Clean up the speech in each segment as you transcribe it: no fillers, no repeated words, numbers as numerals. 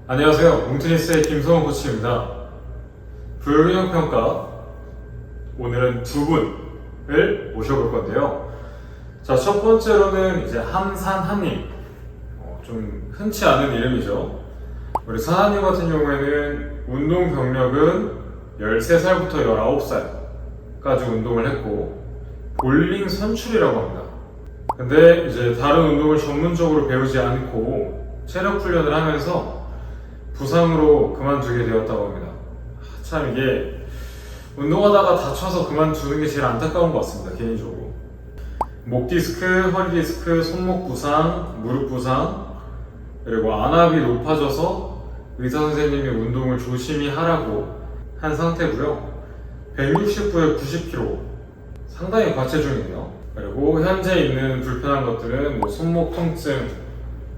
안녕하세요. 뭉트니스의 김성원 코치입니다. 불균형 평가, 오늘은 두 분을 모셔볼 건데요. 자, 첫 번째로는 이제 함산하님. 좀 흔치 않은 이름이죠. 우리 산하님 같은 경우에는 운동 경력은 13살부터 19살까지 운동을 했고, 볼링 선출이라고 합니다. 근데 이제 다른 운동을 전문적으로 배우지 않고 체력 훈련을 하면서 부상으로 그만두게 되었다고 합니다. 참 이게 운동하다가 다쳐서 그만두는 게 제일 안타까운 것 같습니다, 개인적으로. 목 디스크, 허리 디스크, 손목 부상, 무릎 부상, 그리고 안압이 높아져서 의사 선생님이 운동을 조심히 하라고 한 상태고요. 169에 90kg, 상당히 과체중이네요. 그리고 현재 있는 불편한 것들은 손목 통증,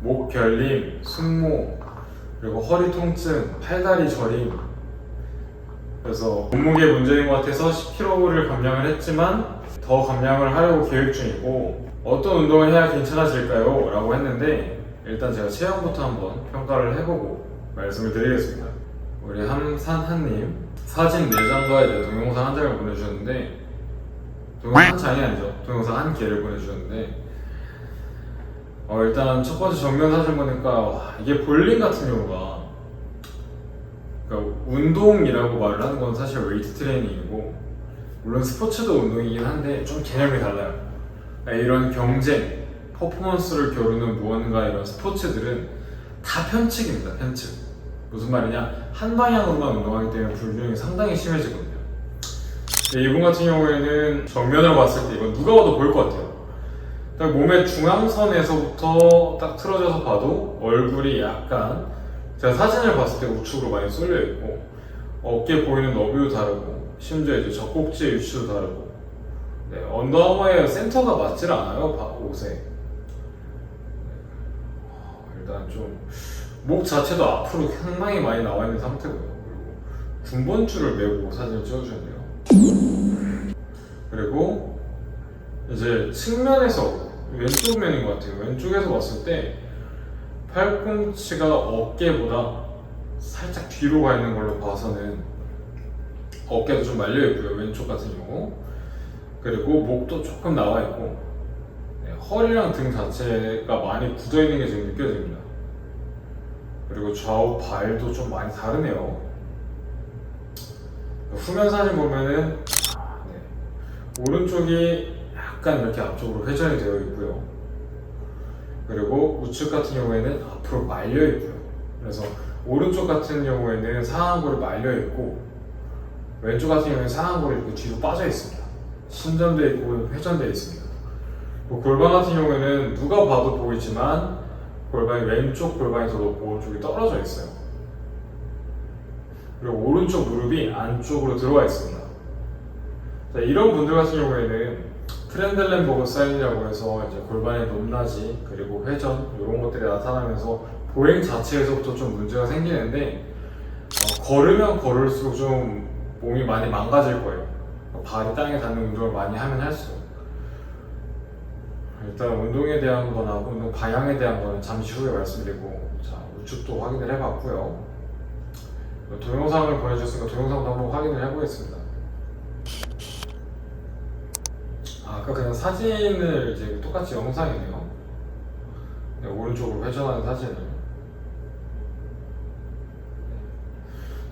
목 결림, 승모, 그리고 허리 통증, 팔다리 저림. 그래서 몸무게 문제인 것 같아서 10kg를 감량을 했지만 더 감량을 하려고 계획 중이고, 어떤 운동을 해야 괜찮아질까요? 라고 했는데 일단 제가 체형부터 한번 평가를 해보고 말씀을 드리겠습니다. 우리 함산하님 사진 4장과 이제 동영상 1장을 보내주셨는데, 동영상 1장이 아니죠. 동영상 1개를 보내주셨는데, 일단 첫 번째 정면 사진 보니까 이게 볼링 같은 경우가, 그러니까 운동이라고 말을 하는 건 사실 웨이트 트레이닝이고, 물론 스포츠도 운동이긴 한데 좀 개념이 달라요. 그러니까 이런 경쟁, 퍼포먼스를 겨루는 무언가, 이런 스포츠들은 다 편측입니다. 편측. 무슨 말이냐, 한 방향으로만 운동하기 때문에 불균형이 상당히 심해지거든요. 이분 같은 경우에는 정면으로 봤을 때 이건 누가 봐도 보일 것 같아요. 딱 몸의 중앙선에서부터 딱 틀어져서 봐도 얼굴이 약간, 제가 사진을 봤을 때 우측으로 많이 쏠려 있고, 어깨 보이는 너비도 다르고, 심지어 이제 젖꼭지의 위치도 다르고, 언더아머의 센터가 맞질 않아요, 옷에. 일단 좀 목 자체도 앞으로 상당히 많이 나와 있는 상태고요. 그리고 군번줄을 메고 사진을 찍어주셨네요. 그리고 이제 측면에서, 왼쪽 면인 것 같아요. 왼쪽에서 봤을 때 팔꿈치가 어깨보다 살짝 뒤로 가 있는 걸로 봐서는 어깨도 좀 말려 있고요, 왼쪽 같은 경우. 그리고 목도 조금 나와 있고, 허리랑 등 자체가 많이 굳어 있는 게 지금 느껴집니다. 그리고 좌우 발도 좀 많이 다르네요. 후면 사진 보면은 오른쪽이 약간 이렇게 앞쪽으로 회전이 되어 있고요. 그리고 우측 같은 경우에는 앞으로 말려 있고요. 그래서 오른쪽 같은 경우에는 상완골이 말려 있고, 왼쪽 같은 경우에는 상완골이 이렇게 뒤로 빠져 있습니다. 신전되어 있고 회전되어 있습니다. 골반 같은 경우에는 누가 봐도 보이지만 골반이, 왼쪽 골반이 더 높고 오른쪽이 떨어져 있어요. 그리고 오른쪽 무릎이 안쪽으로 들어와 있습니다. 자, 이런 분들 같은 경우에는 트렌들렌버그 사인이라고 해서 이제 골반의 높낮이, 그리고 회전, 이런 것들이 나타나면서 보행 자체에서부터 좀 문제가 생기는데, 걸으면 걸을수록 좀 몸이 많이 망가질 거예요. 발이 땅에 닿는 운동을 많이 하면 할수록. 일단 운동에 대한 거나 운동 방향에 대한 거는 잠시 후에 말씀드리고, 자, 우측도 확인을 해봤고요. 동영상을 보내주셨으니까 동영상도 한번 확인을 해보겠습니다. 아까 그냥 사진을 이제 똑같이 영상이네요. 오른쪽으로 회전하는 사진을.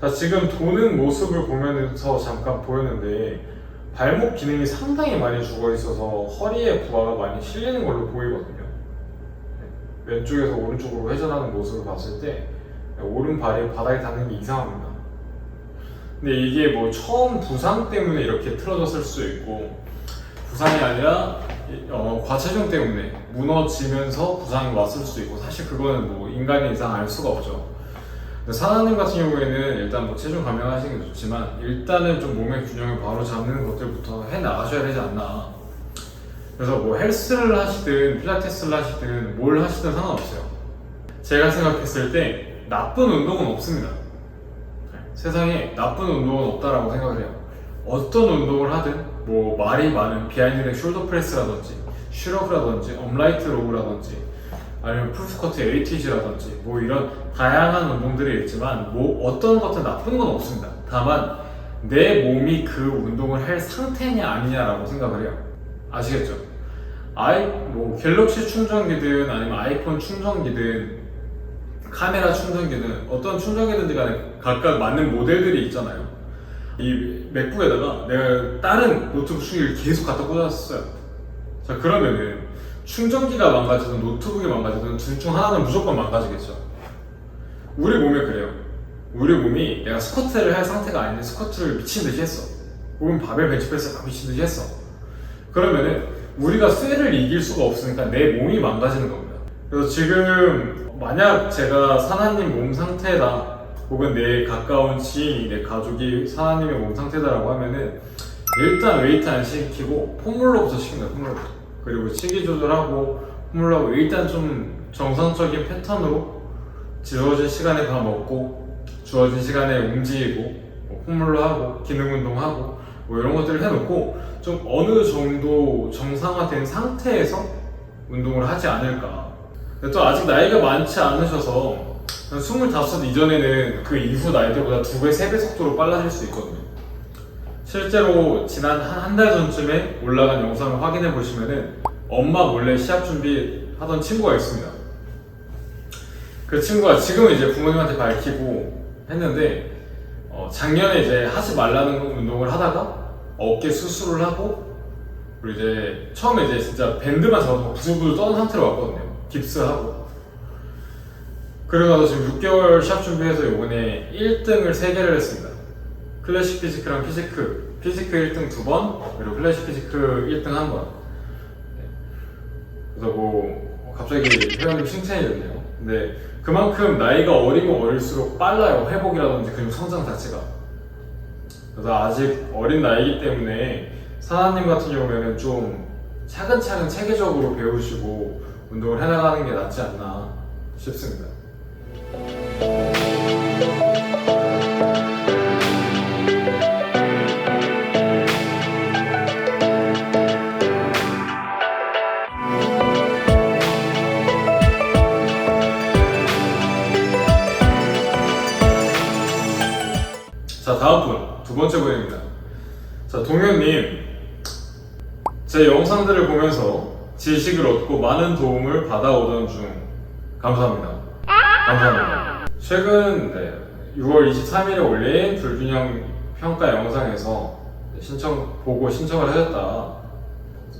자, 지금 도는 모습을 보면서 잠깐 보였는데, 발목 기능이 상당히 많이 죽어 있어서 허리에 부하가 많이 실리는 걸로 보이거든요. 왼쪽에서 오른쪽으로 회전하는 모습을 봤을 때 오른발이 바닥에 닿는 게 이상합니다. 근데 이게 뭐 처음 부상 때문에 이렇게 틀어졌을 수 있고, 부상이 아니라 과체중 때문에 무너지면서 부상이 왔을 수도 있고, 사실 그거는 뭐 인간의 이상 알 수가 없죠. 산하님 같은 경우에는 일단 뭐 체중 감량하시는 게 좋지만, 일단은 좀 몸의 균형을 바로 잡는 것들부터 해 나가셔야 되지 않나. 그래서 뭐 헬스를 하시든 필라테스를 하시든 뭘 하시든 상관없어요. 제가 생각했을 때 나쁜 운동은 없습니다. 세상에 나쁜 운동은 없다라고 생각을 해요. 어떤 운동을 하든, 뭐 말이 많은 비하인드 넥 숄더 프레스라든지 슈러프라든지 업라이트 로우라든지 아니면 풀스쿼트 ATG라든지 뭐 이런 다양한 운동들이 있지만 뭐 어떤 것도 나쁜 건 없습니다. 다만 내 몸이 그 운동을 할 상태냐 아니냐라고 생각을 해요. 아시겠죠? 뭐 갤럭시 충전기든 아니면 아이폰 충전기든 카메라 충전기든 어떤 충전기든지 간에 각각 맞는 모델들이 있잖아요. 이 맥북에다가 내가 다른 노트북 충전기를 계속 갖다 꽂았어요. 자, 그러면은 충전기가 망가지든 노트북이 망가지든 둘 중 하나는 무조건 망가지겠죠. 우리 몸에 그래요. 우리 몸이 내가 스쿼트를 할 상태가 아닌데 스쿼트를 미친 듯이 했어. 혹은 바벨 벤치프레스를 막 미친 듯이 했어. 그러면은 우리가 쇠를 이길 수가 없으니까 내 몸이 망가지는 겁니다. 그래서 지금 만약 제가 사나님 몸 상태다, 혹은 내 가까운 지인이, 내 가족이 사나님의 몸 상태다라고 하면은 일단 웨이트 안 시키고 폼롤러부터 시킵니다. 폼롤러. 그리고 식이 조절하고 폼롤러 하고 일단 좀 정상적인 패턴으로 주어진 시간에 밥 먹고 주어진 시간에 움직이고 뭐 폼롤러 하고 기능 운동하고 뭐 이런 것들을 해놓고 좀 어느 정도 정상화된 상태에서 운동을 하지 않을까. 또 아직 나이가 많지 않으셔서 25 이전에는 그 이후 나이들보다 2배, 3배 속도로 빨라질 수 있거든요. 실제로 지난 한 달 전쯤에 올라간 영상을 확인해 보시면은 엄마 몰래 시합 준비하던 친구가 있습니다. 그 친구가 지금은 이제 부모님한테 밝히고 했는데 작년에 이제 하지 말라는 운동을 하다가 어깨 수술을 하고 그리고 이제 처음에 이제 진짜 밴드만 잡아서 부들부들 떠는 상태로 왔거든요. 깁스하고. 그러고 나서 지금 6개월 시합 준비해서 이번에 1등을 3개를 했습니다. 클래식 피지크랑 피지크 1등 2번, 그리고 클래식 피지크 1등 1번. 그래서 뭐 갑자기 회원님 칭찬이 됐네요. 근데 그만큼 나이가 어리면 어릴수록 빨라요. 회복이라든지 근육 성장 자체가. 그래서 아직 어린 나이이기 때문에 사나님 같은 경우에는 좀 차근차근 체계적으로 배우시고 운동을 해나가는 게 낫지 않나 싶습니다. 자, 다음 분, 두 번째 분입니다. 자, 동현님, 제 영상들을 보면서 지식을 얻고 많은 도움을 받아오던 중 감사합니다. 감사합니다. 최근 6월 23일에 올린 불균형 평가 영상에서 신청을 하셨다.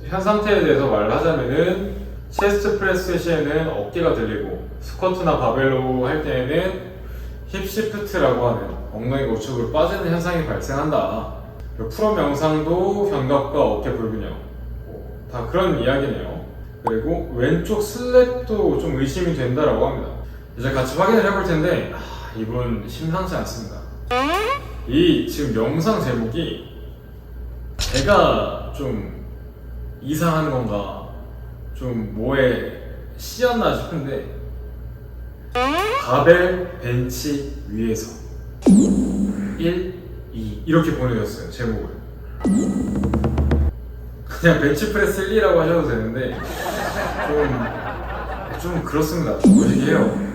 현 상태에 대해서 말을 하자면은 체스트 프레스 시에는 어깨가 들리고 스쿼트나 바벨로 할 때에는 힙 시프트라고 하는 엉덩이가 우측으로 빠지는 현상이 발생한다. 풀업 영상도 견갑과 어깨 불균형 다 그런 이야기네요. 그리고 왼쪽 슬랩도 좀 의심이 된다라고 합니다. 이제 같이 확인을 해볼 텐데 이분 심상치 않습니다. 이 지금 영상 제목이 제가 좀 이상한 건가 좀 뭐에 씌었나 싶은데 바벨 벤치 위에서 1, 2 이렇게 보내줬어요. 제목을 그냥 벤치프레스 1이라고 하셔도 되는데 좀 그렇습니다. 좀 무식해요.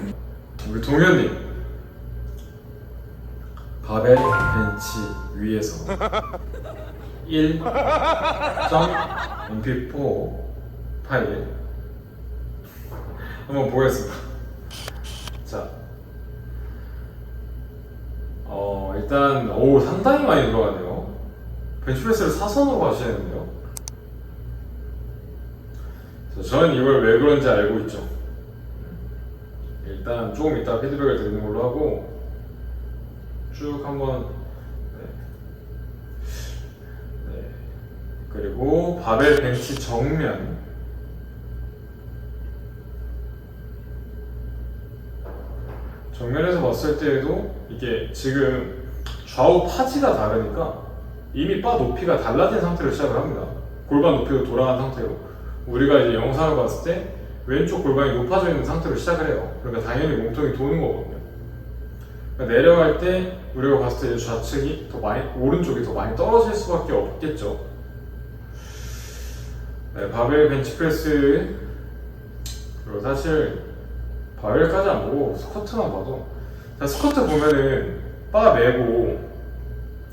우리 동현님 바벨 벤치 위에서 1.mp4 파일 한번 보겠습니다. 자, 일단 상당히 많이 들어가네요. 벤치프레스를 사선으로 하시는데요. 저는 이걸 왜 그런지 알고 있죠. 일단 조금 이따 피드백을 드리는 걸로 하고 쭉 한번 그리고 바벨 벤치 정면에서 봤을 때에도 이게 지금 좌우 파지가 다르니까 이미 바 높이가 달라진 상태로 시작을 합니다. 골반 높이도 돌아간 상태로 우리가 이제 영상을 봤을 때 왼쪽 골반이 높아져 있는 상태로 시작을 해요. 그러니까 당연히 몸통이 도는 거거든요. 그러니까 내려갈 때 우리가 봤을 때 좌측이 더 많이, 오른쪽이 더 많이 떨어질 수밖에 없겠죠. 바벨 벤치프레스 그리고 사실 바벨까지 안 보고 스쿼트만 봐도, 자, 스쿼트 보면은 바 메고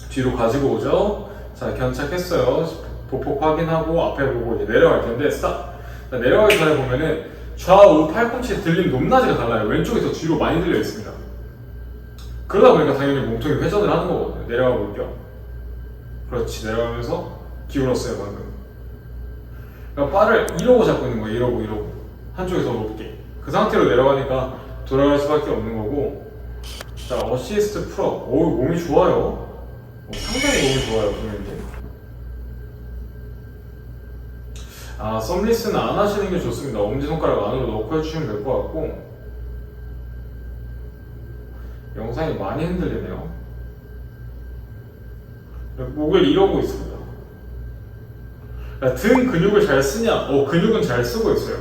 뒤로 가지고 오죠. 자, 견착했어요. 보폭 확인하고 앞에 보고 이제 내려갈 텐데 스탑. 자, 내려가기 전에 보면은 좌우 팔꿈치 들림 높낮이가 달라요. 왼쪽이 더 뒤로 많이 들려 있습니다. 그러다 보니까 당연히 몸통이 회전을 하는 거거든요. 내려가 볼게요. 그렇지, 내려가면서 기울었어요 방금. 그러니까 바를 이러고 잡고 있는 거예요. 이러고 한쪽이 더 높게. 그 상태로 내려가니까 돌아갈 수밖에 없는 거고. 자, 어시스트 풀업. 오, 몸이 좋아요. 상당히 몸이 좋아요, 동현님. 아, 썸리스는 안 하시는 게 좋습니다. 엄지손가락 안으로 넣고 해주시면 될 것 같고. 영상이 많이 흔들리네요. 목을 이러고 있습니다. 그러니까 등 근육을 잘 쓰냐? 근육은 잘 쓰고 있어요.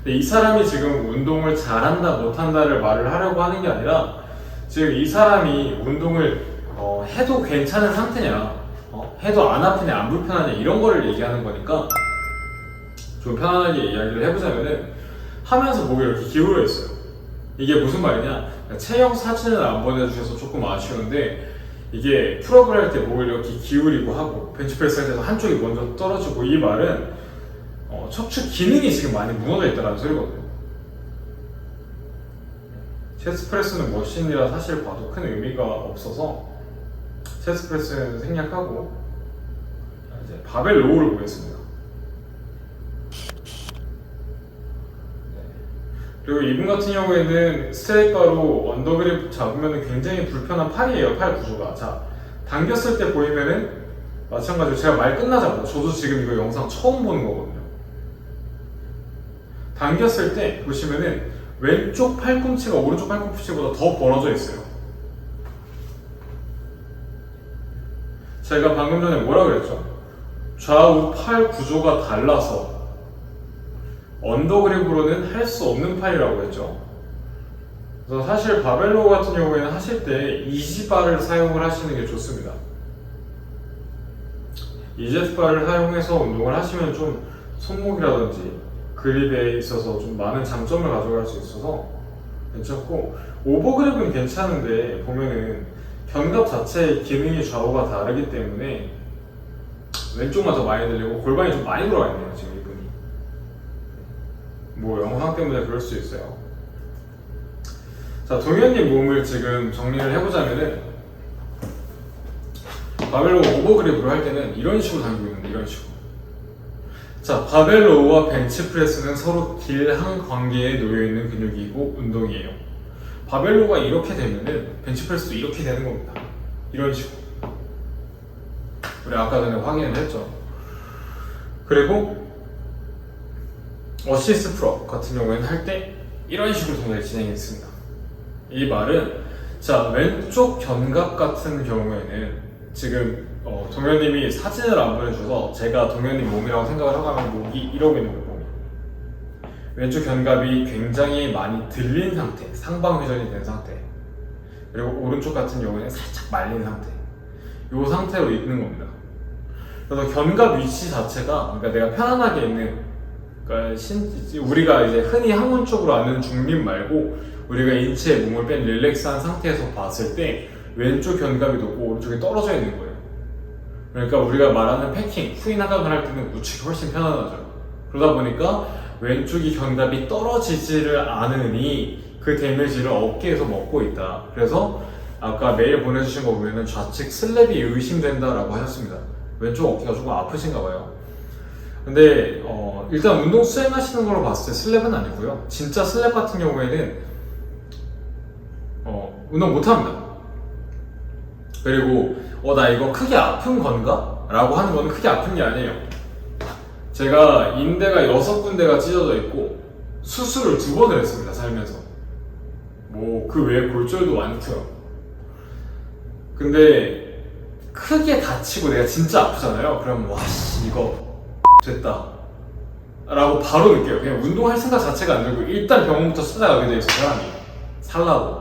근데 이 사람이 지금 운동을 잘한다 못한다를 말을 하려고 하는 게 아니라, 지금 이 사람이 운동을 해도 괜찮은 상태냐, 해도 안 아프냐 안 불편하냐 이런 거를 얘기하는 거니까 좀 편안하게 이야기를 해보자면은, 하면서 목이 이렇게 기울어 있어요. 이게 무슨 말이냐, 체형 사진을 안 보내주셔서 조금 아쉬운데, 이게 풀업을 할 때 목을 이렇게 기울이고 하고 벤치프레스 할 때도 한쪽이 먼저 떨어지고, 이 말은 척추 기능이 지금 많이 무너져 있다는 소리거든요. 체스트프레스는 머신이라 사실 봐도 큰 의미가 없어서 체스트프레스는 생략하고 이제 바벨 로우를 보겠습니다. 그리고 이분 같은 경우에는 스트레이트바로 언더그립 잡으면 굉장히 불편한 팔이에요. 팔 구조가. 자, 당겼을 때 보이면은 마찬가지로 제가 말 끝나자마자, 저도 지금 이거 영상 처음 보는 거거든요. 당겼을 때 보시면은 왼쪽 팔꿈치가 오른쪽 팔꿈치보다 더 벌어져 있어요. 제가 방금 전에 뭐라 그랬죠? 좌우 팔 구조가 달라서 언더그립으로는 할 수 없는 팔이라고 했죠. 그래서 사실 바벨로우 같은 경우에는 하실 때 이지바를 사용을 하시는 게 좋습니다. 이지바를 사용해서 운동을 하시면 좀 손목이라든지 그립에 있어서 좀 많은 장점을 가져갈 수 있어서 괜찮고, 오버그립은 괜찮은데 보면은 견갑 자체의 기능이 좌우가 다르기 때문에 왼쪽만 더 많이 들리고 골반이 좀 많이 들어가 있네요 지금 이분이. 뭐 영상 때문에 그럴 수 있어요. 자, 동현님 몸을 지금 정리를 해보자면은, 바벨로우 오버그립으로 할 때는 이런 식으로 당기고 있는데, 이런 식으로. 자, 바벨로우와 벤치프레스는 서로 길한 관계에 놓여있는 근육이고 운동이에요. 바벨로우가 이렇게 되면은 벤치프레스도 이렇게 되는 겁니다. 이런 식으로. 우리 아까 전에 확인을 했죠. 그리고 어시스트 풀업 같은 경우에는 할 때 이런 식으로 동작을 진행했습니다. 이 말은, 자, 왼쪽 견갑 같은 경우에는 지금 동현님이 사진을 안 보내주셔서 제가 동현님 몸이라고 생각을 하고 하면 목이 이러고 있는 거예요. 몸이. 왼쪽 견갑이 굉장히 많이 들린 상태, 상방 회전이 된 상태. 그리고 오른쪽 같은 경우에는 살짝 말린 상태. 이 상태로 있는 겁니다. 그래서 견갑 위치 자체가, 그러니까 내가 편안하게 있는, 그러니까 우리가 이제 흔히 항문 쪽으로 아는 중립 말고 우리가 인체에 몸을 뺀 릴렉스한 상태에서 봤을 때 왼쪽 견갑이 높고 오른쪽이 떨어져 있는 거예요. 그러니까 우리가 말하는 패킹, 후인 하강을 할 때는 우측이 훨씬 편안하죠. 그러다 보니까 왼쪽이 견갑이 떨어지지를 않으니 그 데미지를 어깨에서 먹고 있다. 그래서 아까 메일 보내주신 거 보면은 좌측 슬랩이 의심된다라고 하셨습니다. 왼쪽 어깨가 조금 아프신가 봐요. 근데 일단 운동 수행하시는 걸로 봤을 때 슬랩은 아니고요. 진짜 슬랩 같은 경우에는 운동 못합니다. 그리고 나 이거 크게 아픈 건가? 라고 하는 거는 크게 아픈 게 아니에요. 제가 인대가 6군데가 찢어져 있고 수술을 2번을 했습니다, 살면서. 뭐 그 외에 골절도 많고요. 근데 크게 다치고 내가 진짜 아프잖아요. 그럼 와씨 이거 됐다 라고 바로 느껴요. 그냥 운동할 생각 자체가 안 들고 일단 병원부터 찾아가게 돼 있어요, 사람이. 살라고.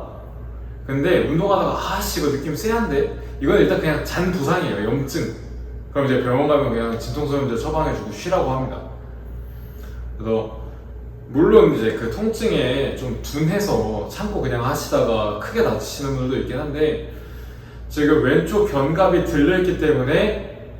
근데 운동하다가 아씨 이거 느낌 쎄한데? 이건 일단 그냥 잔 부상이에요. 염증. 그럼 이제 병원 가면 그냥 진통소염제 처방해주고 쉬라고 합니다. 그래서 물론 이제 그 통증에 좀 둔해서 참고 그냥 하시다가 크게 다치시는 분들도 있긴 한데, 지금 왼쪽 견갑이 들려있기 때문에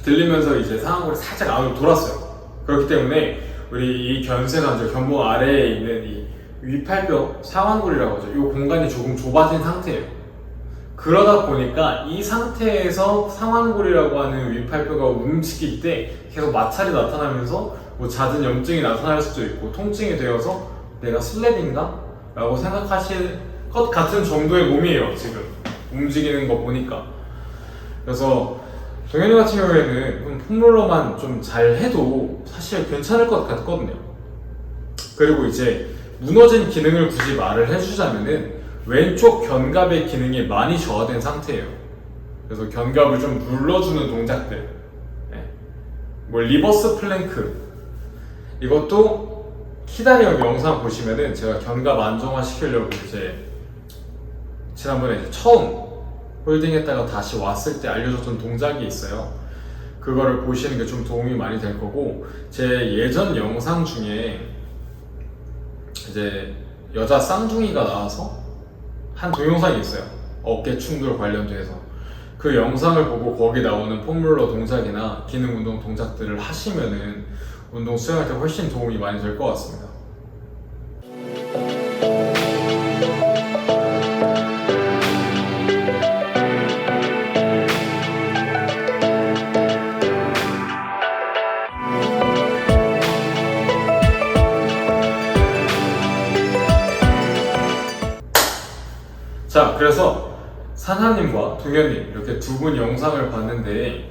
들리면서 이제 상완골이 살짝 안으로 돌았어요. 그렇기 때문에 우리 이 견쇄관절, 견봉 아래에 있는 이 위팔뼈 상완골이라고 하죠. 이 공간이 조금 좁아진 상태예요. 그러다 보니까 이 상태에서 상완골이라고 하는 위팔뼈가 움직일 때 계속 마찰이 나타나면서 뭐 잦은 염증이 나타날 수도 있고 통증이 되어서 내가 슬랩인가? 라고 생각하실 것 같은 정도의 몸이에요. 지금 움직이는 거 보니까. 그래서 동현이 같은 경우에는 폼롤러만 좀 잘 해도 사실 괜찮을 것 같거든요. 그리고 이제 무너진 기능을 굳이 말을 해주자면은 왼쪽 견갑의 기능이 많이 저하된 상태예요. 그래서 견갑을 좀 눌러주는 동작들, 뭐 리버스 플랭크, 이것도 키다리움 영상 보시면은 제가 견갑 안정화 시키려고 이제 지난번에 이제 처음 홀딩했다가 다시 왔을 때 알려줬던 동작이 있어요. 그거를 보시는 게 좀 도움이 많이 될 거고, 제 예전 영상 중에 이제 여자 쌍둥이가 나와서 한 동영상이 있어요. 어깨 충돌 관련돼서. 그 영상을 보고 거기 나오는 폼롤러 동작이나 기능 운동 동작들을 하시면은 운동 수행할 때 훨씬 도움이 많이 될 것 같습니다. 자, 그래서 사나님과 동현님 이렇게 두 분 영상을 봤는데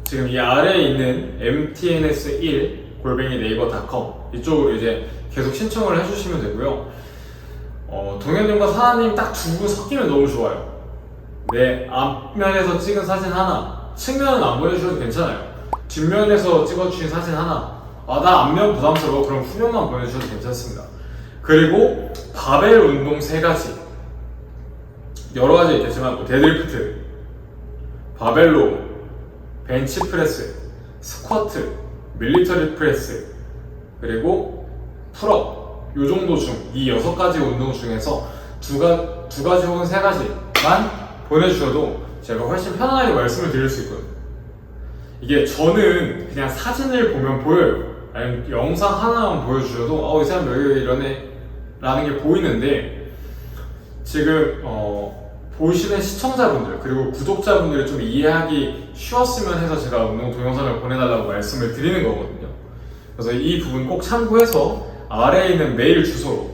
지금 이 아래에 있는 mtns1 네이버닷컴 이쪽으로 이제 계속 신청을 해주시면 되고요. 동현님과 사나님 딱 두 분 섞이면 너무 좋아요. 내 앞면에서 찍은 사진 하나, 측면은 안 보내주셔도 괜찮아요. 뒷면에서 찍어주신 사진 하나, 나 앞면 부담스러워, 그럼 후면만 보내주셔도 괜찮습니다. 그리고 바벨 운동 3가지, 여러 가지 있겠지만 뭐 데드리프트, 바벨로, 벤치프레스, 스쿼트, 밀리터리 프레스, 그리고 풀업, 요 정도 중 이 6가지 운동 중에서 두 가지 혹은 3가지만 보내주셔도 제가 훨씬 편안하게 말씀을 드릴 수 있거든요. 이게 저는 그냥 사진을 보면 보여요. 아니면 영상 하나만 보여주셔도 이 사람 여기 이러네 라는 게 보이는데, 지금 보시는 시청자분들 그리고 구독자분들이 좀 이해하기 쉬웠으면 해서 제가 운동 동영상을 보내달라고 말씀을 드리는 거거든요. 그래서 이 부분 꼭 참고해서 아래에 있는 메일 주소로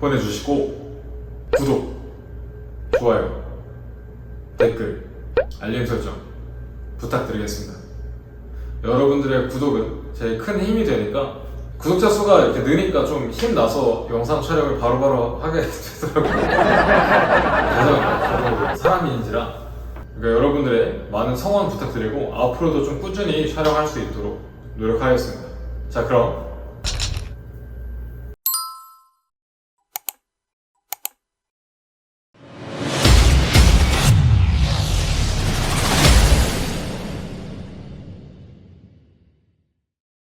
보내주시고 구독, 좋아요, 댓글, 알림 설정 부탁드리겠습니다. 여러분들의 구독은 제일 큰 힘이 되니까, 구독자 수가 이렇게 느니까 좀 힘나서 영상 촬영을 바로바로 하게 되더라고요. 죄송합니다. 사람인지라. 그러니까 여러분들의 많은 성원 부탁드리고 앞으로도 좀 꾸준히 촬영할 수 있도록 노력하겠습니다. 자, 그럼